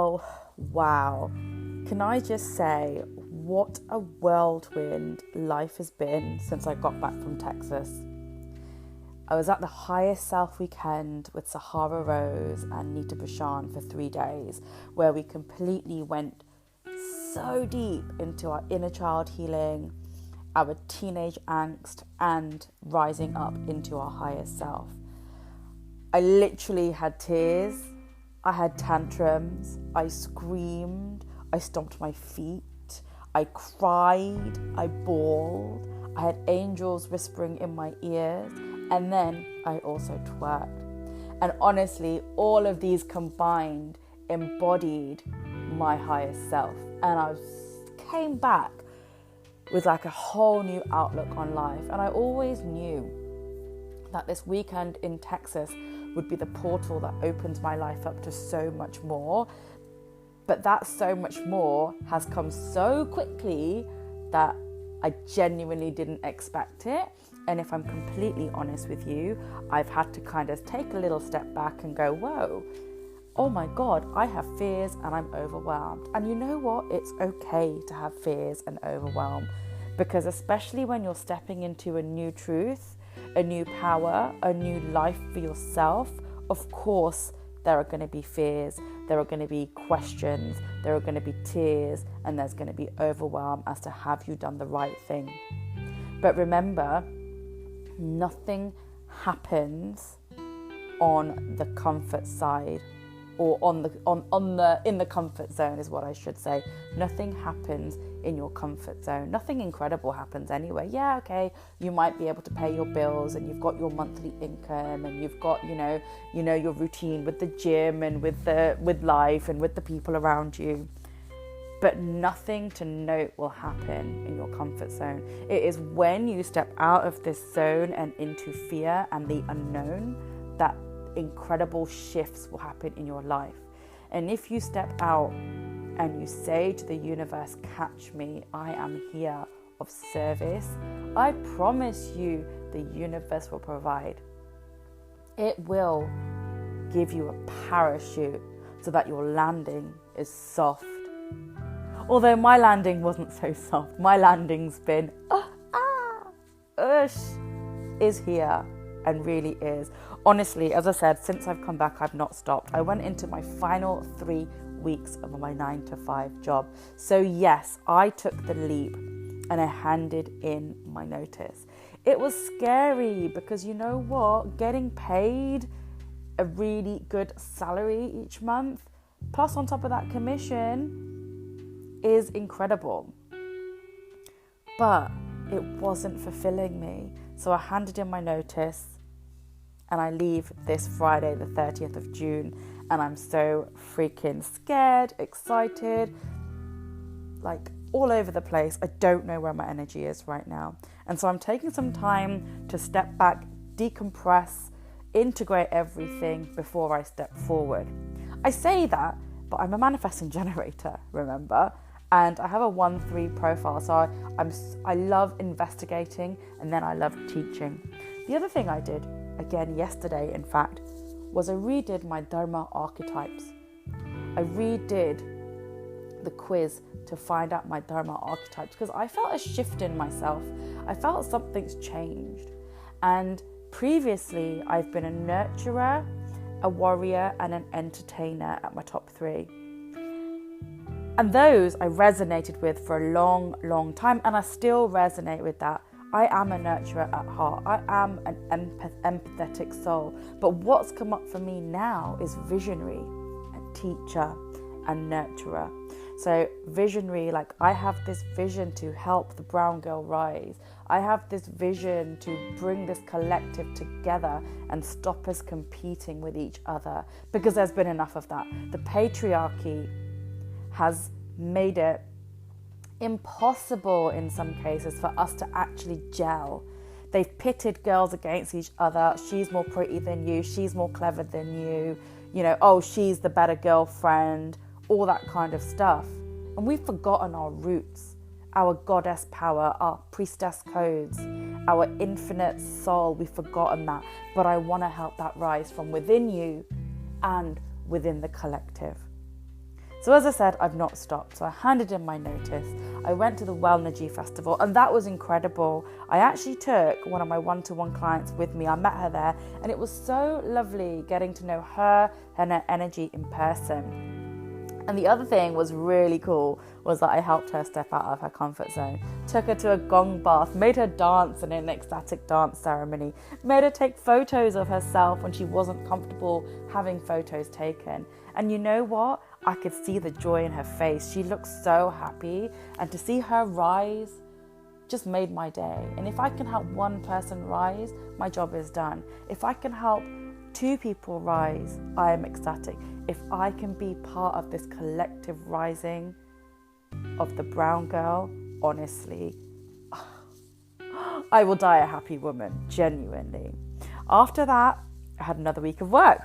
Well, wow. Can I just say, what a whirlwind life has been since I got back from Texas. I was at the Highest Self weekend with Sahara Rose and Nita Bashan for 3 days, where we completely went so deep into our inner child healing, our teenage angst, and rising up into our highest self. I literally had tears, I had tantrums, I screamed, I stomped my feet, I cried, I bawled, I had angels whispering in my ears, and then I also twerked. And honestly, all of these combined embodied my highest self. And I came back with like a whole new outlook on life. And I always knew that this weekend in Texas would be the portal that opens my life up to so much more. But that so much more has come so quickly that I genuinely didn't expect it. And if I'm completely honest with you, I've had to kind of take a little step back and go, whoa, oh my God, I have fears and I'm overwhelmed. And you know what? It's okay to have fears and overwhelm, because especially when you're stepping into a new truth, a new power, a new life for yourself, of course, there are going to be fears, there are going to be questions, there are going to be tears, and there's going to be overwhelm as to have you done the right thing. But remember, nothing happens on the comfort side, or in the comfort zone is what I should say. Nothing happens in your comfort zone. Nothing incredible happens anyway. Yeah, okay, you might be able to pay your bills and you've got your monthly income and you've got, you know your routine with the gym and with life and with the people around you. But nothing to note will happen in your comfort zone. It is when you step out of this zone and into fear and the unknown that incredible shifts will happen in your life. And if you step out and you say to the universe, catch me, I am here of service, I promise you the universe will provide. It will give you a parachute so that your landing is soft. Although my landing wasn't so soft. My landing's been, is here and really is. Honestly, as I said, since I've come back, I've not stopped. I went into my final 3 weeks of my 9-to-5 job. So yes, I took the leap and I handed in my notice. It was scary because you know what? Getting paid a really good salary each month, plus on top of that commission, is incredible. But it wasn't fulfilling me. So I handed in my notice and I leave this Friday, the 30th of June. And I'm so freaking scared, excited, like all over the place. I don't know where my energy is right now. And so I'm taking some time to step back, decompress, integrate everything before I step forward. I say that, but I'm a manifesting generator, remember? And I have a 1-3 profile, so I love investigating and then I love teaching. The other thing I did, again yesterday in fact, was I redid my Dharma archetypes. I redid the quiz to find out my Dharma archetypes because I felt a shift in myself. I felt something's changed. And previously I've been a nurturer, a warrior and an entertainer at my top 3. And those I resonated with for a long, long time, and I still resonate with that. I am a nurturer at heart. I am an empathetic soul. But what's come up for me now is visionary, a teacher, and nurturer. So visionary, like I have this vision to help the brown girl rise. I have this vision to bring this collective together and stop us competing with each other, because there's been enough of that. The patriarchy has made it impossible in some cases for us to actually gel. They've pitted girls against each other. She's more pretty than you. She's more clever than you. Oh, she's the better girlfriend. All that kind of stuff. And we've forgotten our roots, our goddess power, our priestess codes, our infinite soul. We've forgotten that. But I want to help that rise from within you and within the collective. So as I said, I've not stopped. So I handed in my notice. I went to the Wellnergy Festival, and that was incredible. I actually took one of my one-to-one clients with me. I met her there, and it was so lovely getting to know her and her energy in person. And the other thing was really cool was that I helped her step out of her comfort zone, took her to a gong bath, made her dance in an ecstatic dance ceremony, made her take photos of herself when she wasn't comfortable having photos taken. And you know what? I could see the joy in her face. She looked so happy, and to see her rise just made my day. And if I can help one person rise, my job is done. If I can help 2 people rise, I am ecstatic. If I can be part of this collective rising of the brown girl, honestly, I will die a happy woman, genuinely. After that, I had another week of work.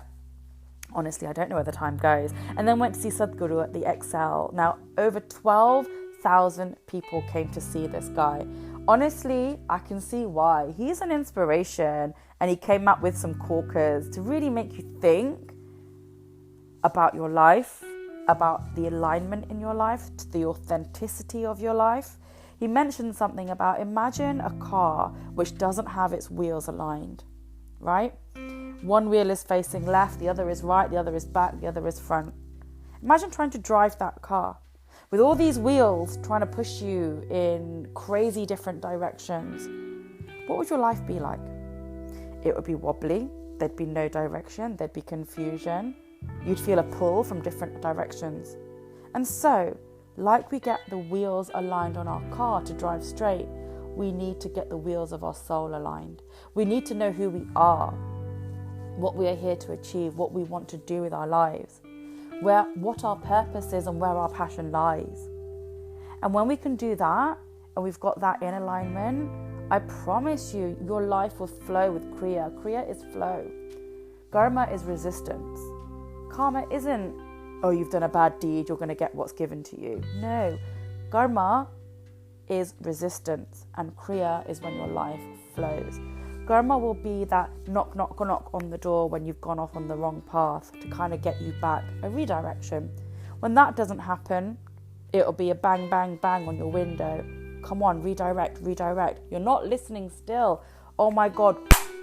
Honestly, I don't know where the time goes. And then went to see Sadhguru at the Excel. Now, over 12,000 people came to see this guy. Honestly, I can see why. He's an inspiration, and he came up with some corkers to really make you think about your life, about the alignment in your life, the authenticity of your life. He mentioned something about, imagine a car which doesn't have its wheels aligned, right? One wheel is facing left, the other is right, the other is back, the other is front. Imagine trying to drive that car with all these wheels trying to push you in crazy different directions. What would your life be like? It would be wobbly, there'd be no direction, there'd be confusion. You'd feel a pull from different directions. And so, like we get the wheels aligned on our car to drive straight, we need to get the wheels of our soul aligned. We need to know who we are, what we are here to achieve, what we want to do with our lives, what our purpose is and where our passion lies. And when we can do that, and we've got that in alignment, I promise you, your life will flow with Kriya. Kriya is flow. Dharma is resistance. Karma isn't, oh, you've done a bad deed, you're going to get what's given to you. No, Dharma is resistance, and Kriya is when your life flows. Dharma will be that knock, knock, knock on the door when you've gone off on the wrong path to kind of get you back, a redirection. When that doesn't happen, it'll be a bang, bang, bang on your window. Come on, redirect, redirect. You're not listening still. Oh my God,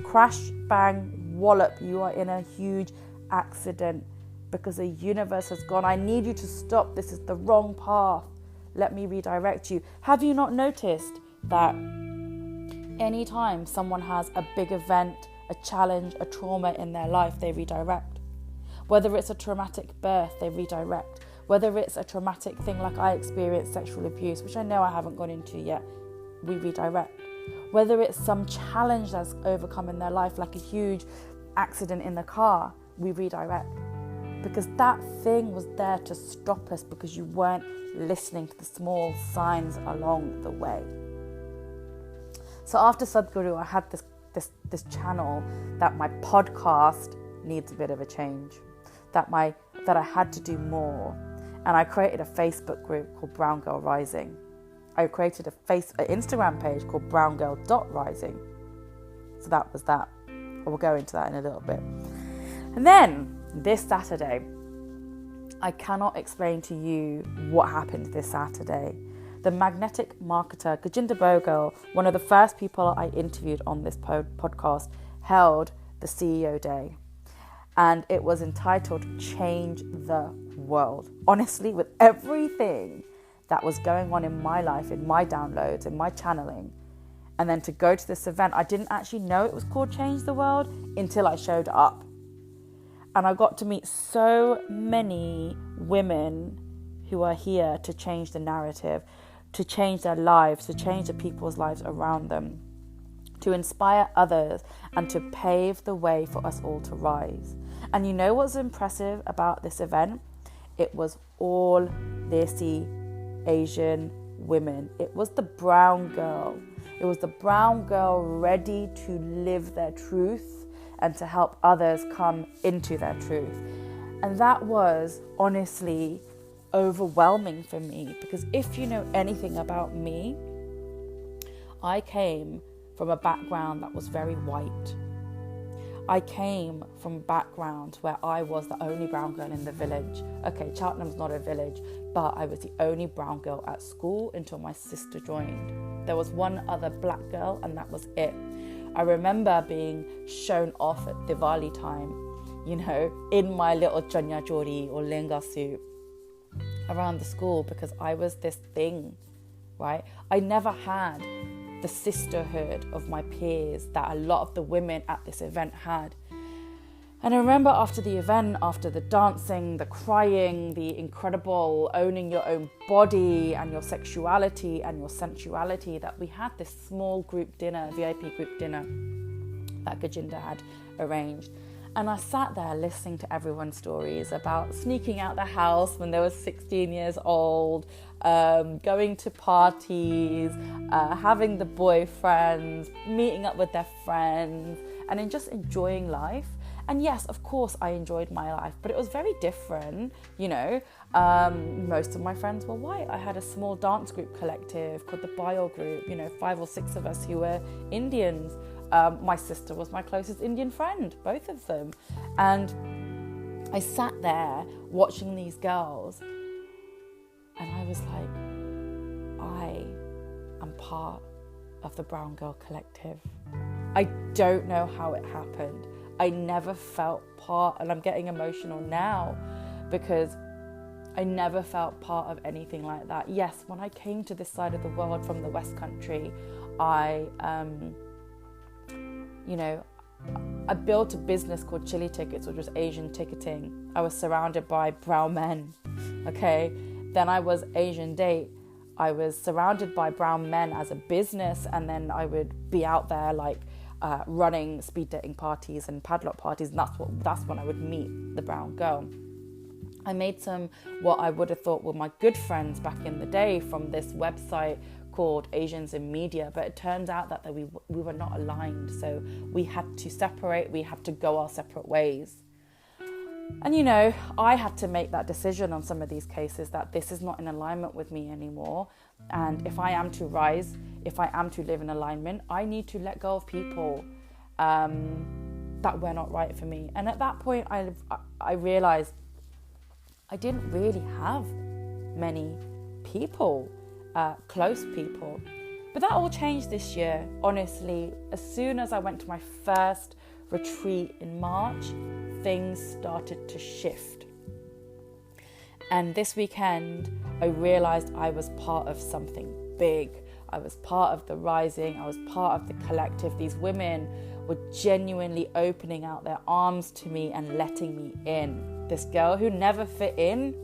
crash, bang, wallop. You are in a huge accident because the universe has gone, I need you to stop. This is the wrong path. Let me redirect you. Have you not noticed that anytime someone has a big event, a challenge, a trauma in their life, they redirect? Whether it's a traumatic birth, they redirect. Whether it's a traumatic thing like I experienced sexual abuse, which I know I haven't gone into yet, we redirect. Whether it's some challenge that's overcome in their life, like a huge accident in the car, we redirect. Because that thing was there to stop us because you weren't listening to the small signs along the way. So after Sadhguru, I had this channel that my podcast needs a bit of a change, that I had to do more. And I created a Facebook group called Brown Girl Rising. I created an Instagram page called browngirl.rising. So that was that. I will go into that in a little bit. And then this Saturday, I cannot explain to you what happened this Saturday. The magnetic marketer, Gajinder Bogle, one of the first people I interviewed on this podcast, held the CEO Day. And it was entitled Change the World. Honestly, with everything that was going on in my life, in my downloads, in my channeling, and then to go to this event, I didn't actually know it was called Change the World until I showed up. And I got to meet so many women who are here to change the narrative, to change their lives, to change the people's lives around them, to inspire others and to pave the way for us all to rise. And you know what's impressive about this event? It was all Desi Asian women. It was the brown girl. It was the brown girl ready to live their truth and to help others come into their truth. And that was honestly overwhelming for me, because if you know anything about me, I came from a background that was very white. I came from a background where I was the only brown girl in the village. Okay, Cheltenham's not a village, but I was the only brown girl at school until my sister joined. There was one other black girl, and that was it. I remember being shown off at Diwali time, in my little chanya chori or lenga suit around the school, because I was this thing, right? I never had the sisterhood of my peers that a lot of the women at this event had. And I remember after the event, after the dancing, the crying, the incredible owning your own body and your sexuality and your sensuality, that we had this small group dinner, VIP group dinner that Gajinda had arranged. And I sat there listening to everyone's stories about sneaking out the house when they were 16 years old, going to parties, having the boyfriends, meeting up with their friends, and then just enjoying life. And yes, of course, I enjoyed my life, but it was very different, Most of my friends were white. I had a small dance group collective called the Bio Group, 5 or 6 of us who were Indians. My sister was my closest Indian friend, both of them. And I sat there watching these girls, and I was like, I am part of the Brown Girl Collective. I don't know how it happened. I never felt part, and I'm getting emotional now because I never felt part of anything like that. Yes, when I came to this side of the world from the West Country, I built a business called Chili Tickets, which was Asian ticketing. I was surrounded by brown men, okay? Then I was Asian Date. I was surrounded by brown men as a business, and then I would be out there running speed dating parties and padlock parties, and that's when I would meet the brown girl. I made some what I would have thought were my good friends back in the day from this website called Asians in Media, but it turns out that we were not aligned, so we had to separate, we had to go our separate ways. And I had to make that decision on some of these cases that this is not in alignment with me anymore, and if I am to rise, if I am to live in alignment, I need to let go of people that were not right for me. And at that point I realized I didn't really have many people, close people. But that all changed this year, honestly. As soon as I went to my first retreat in March, things started to shift. And this weekend, I realized I was part of something big. I was part of the rising. I was part of the collective. These women were genuinely opening out their arms to me and letting me in. This girl who never fit in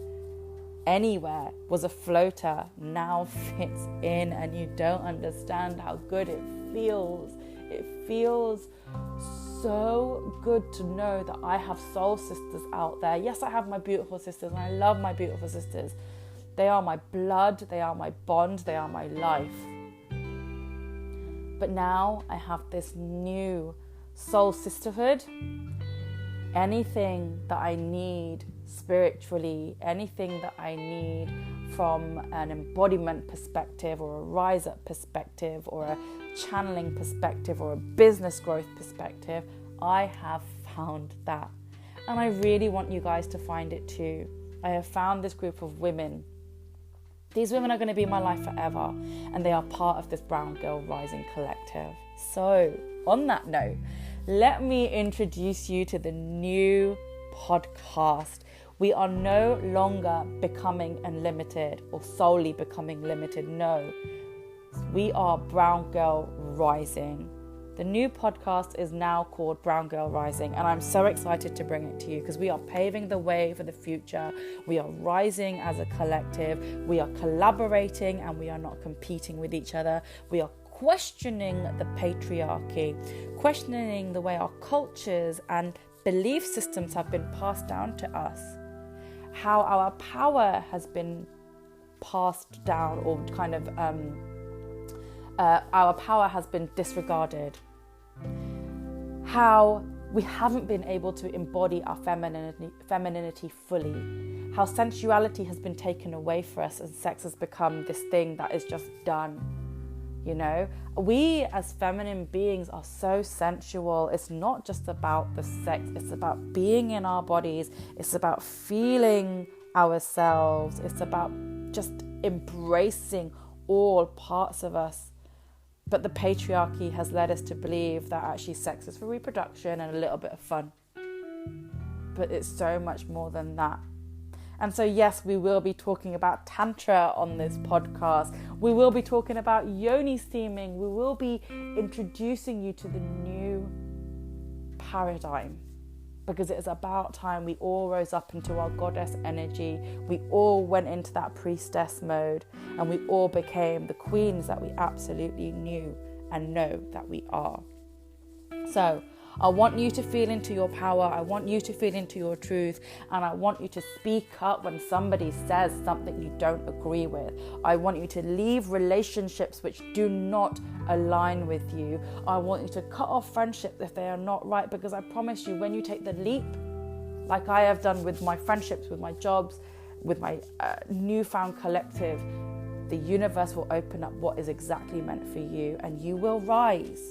anywhere, was a floater, now fits in, and you don't understand how good it feels. It feels so good to know that I have soul sisters out there. Yes, I have my beautiful sisters, and I love my beautiful sisters. They are my blood, they are my bond, they are my life. But now I have this new soul sisterhood. Anything that I need spiritually, anything that I need from an embodiment perspective or a rise up perspective or a channeling perspective or a business growth perspective, I have found that. And I really want you guys to find it too. I have found this group of women. These women are going to be in my life forever, and they are part of this Brown Girl Rising Collective. So, on that note, let me introduce you to the new podcast. We are no longer becoming unlimited or solely becoming limited. No, we are Brown Girl Rising. The new podcast is now called Brown Girl Rising, and I'm so excited to bring it to you because we are paving the way for the future. We are rising as a collective. We are collaborating, and we are not competing with each other. We are questioning the patriarchy, questioning the way our cultures and belief systems have been passed down to us, how our power has been passed down, or kind of our power has been disregarded, how we haven't been able to embody our femininity fully, how sensuality has been taken away for us and sex has become this thing that is just done. You know, we as feminine beings are so sensual. It's not just about the sex. It's about being in our bodies. It's about feeling ourselves. It's about just embracing all parts of us. But the patriarchy has led us to believe that actually sex is for reproduction and a little bit of fun. But it's so much more than that. And so, yes, we will be talking about Tantra on this podcast. We will be talking about yoni steaming. We will be introducing you to the new paradigm, because it is about time we all rose up into our goddess energy. We all went into that priestess mode, and we all became the queens that we absolutely knew and know that we are. So I want you to feel into your power. I want you to feel into your truth. And I want you to speak up when somebody says something you don't agree with. I want you to leave relationships which do not align with you. I want you to cut off friendships if they are not right, because I promise you, when you take the leap, like I have done with my friendships, with my jobs, with my newfound collective, the universe will open up what is exactly meant for you, and you will rise.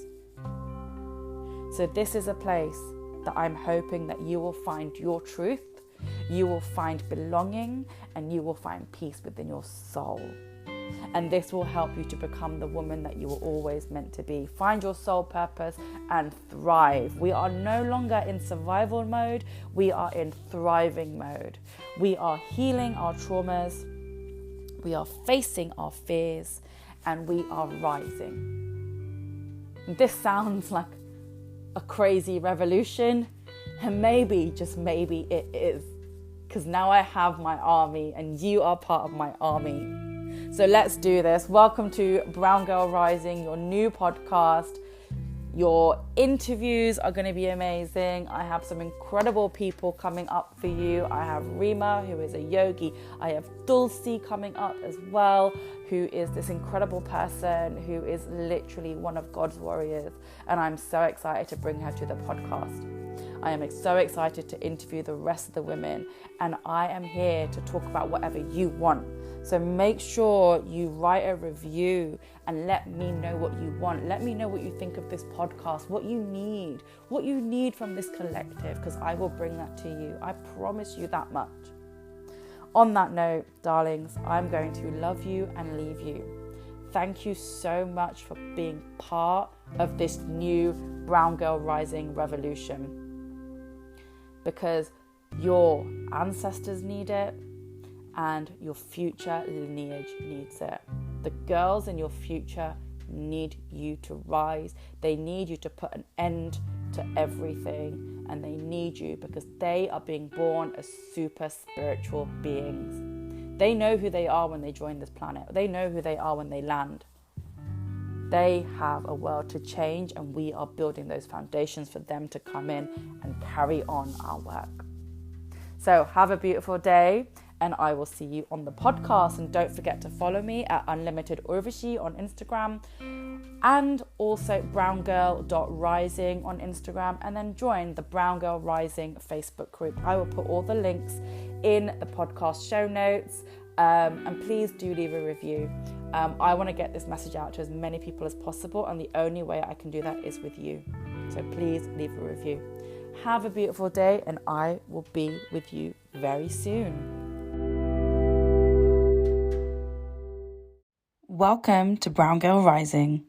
So this is a place that I'm hoping that you will find your truth, you will find belonging, and you will find peace within your soul. And this will help you to become the woman that you were always meant to be. Find your soul purpose and thrive. We are no longer in survival mode. We are in thriving mode. We are healing our traumas. We are facing our fears, and we are rising. This sounds like a crazy revolution, and maybe, just maybe it is, because now I have my army and you are part of my army. So let's do this. Welcome to Brown Girl Rising, your new podcast. Your interviews are going to be amazing. I have some incredible people coming up for you. I have Rima, who is a yogi. I have Dulcie coming up as well, who is this incredible person who is literally one of God's warriors. And I'm so excited to bring her to the podcast. I am so excited to interview the rest of the women. And I am here to talk about whatever you want. So make sure you write a review and let me know what you want. Let me know what you think of this podcast, what you need from this collective, because I will bring that to you. I promise you that much. On that note, darlings, I'm going to love you and leave you. Thank you so much for being part of this new Brown Girl Rising revolution, because your ancestors need it, and your future lineage needs it. The girls in your future need you to rise. They need you to put an end to everything, and they need you because they are being born as super spiritual beings. They know who they are when they join this planet. They know who they are when they land. They have a world to change, and we are building those foundations for them to come in and carry on our work. So have a beautiful day, and I will see you on the podcast. And don't forget to follow me at Unlimited Urvashi on Instagram, and also browngirl.rising on Instagram, and then join the Brown Girl Rising Facebook group. I will put all the links in the podcast show notes, and please do leave a review. I want to get this message out to as many people as possible, and the only way I can do that is with you. So please leave a review. Have a beautiful day, and I will be with you very soon. Welcome to Brown Girl Rising.